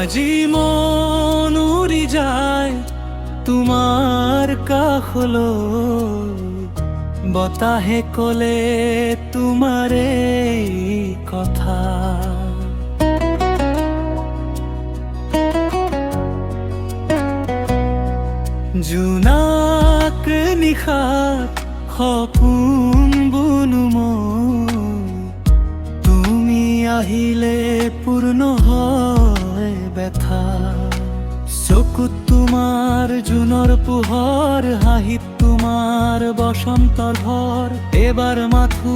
আজি মন উৰি যায় তোমাৰ কাষলৈ, বতাহে কলে তোমাৰে কথা। জোনাক নিশাত সপোন বুনো মই, তুমি আহিলে পূৰ্ণ হয় ব্যথা। চকুত তোমাৰ জোনৰ পোহৰ, হাঁহিত তোমাৰ বসন্তৰ ভৰ। এবাৰ মাথো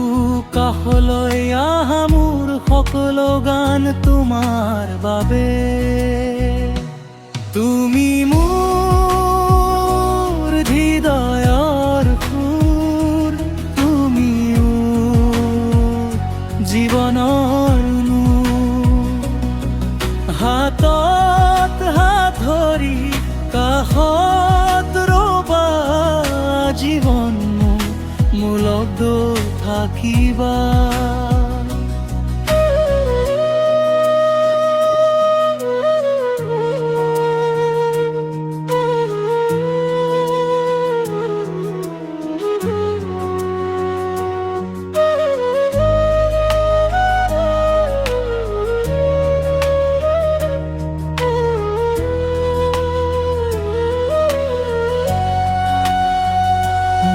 কাষলৈ আহা, মোৰ সকলো গান তোমাৰ বাবে। তুমি মোৰ হৃদয়ৰ সুৰ, তুমি মোৰ জীৱনৰ নূৰ। হাতত হাত ধৰি কাষত ৰবা, জীৱন মোৰ লগত থাকিবা।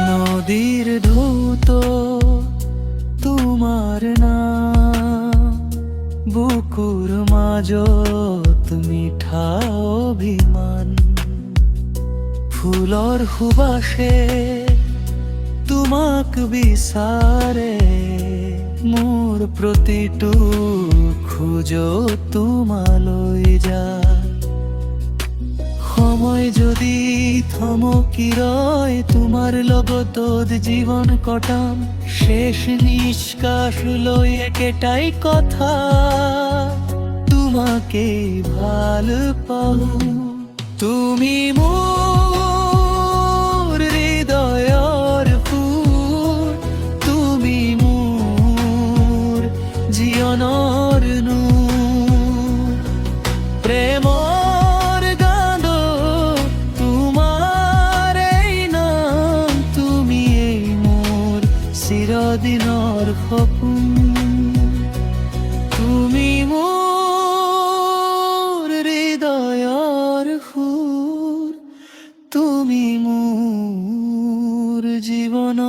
নদীৰ ঢৌত তোমাৰ নাম, বুকুৰ মাজত মিঠা অভিমান। ফুলৰ সুবাসে তোমাক বিচাৰে, মোৰ প্ৰতিটো খোজত তোমালৈ যায়। সময় যদি থমকি ৰয়, তোমাৰ লগত জীৱন কটাম। শেষ নিষ্কাশ লৈ একেটাই কথা, তোমাকে ভাল পাওঁ। তুমি মোৰ হৃদয়ৰ ফুল, তুমি মোৰ জীৱনৰ নূৰ। প্ৰেমৰ গান তোমাৰ এই নাম, তুমি এই মোৰ চিৰদিনৰ সপোন। তুমি মোৰ হৃদয়ৰ সুৰ, তুমি মোৰ জীৱনৰ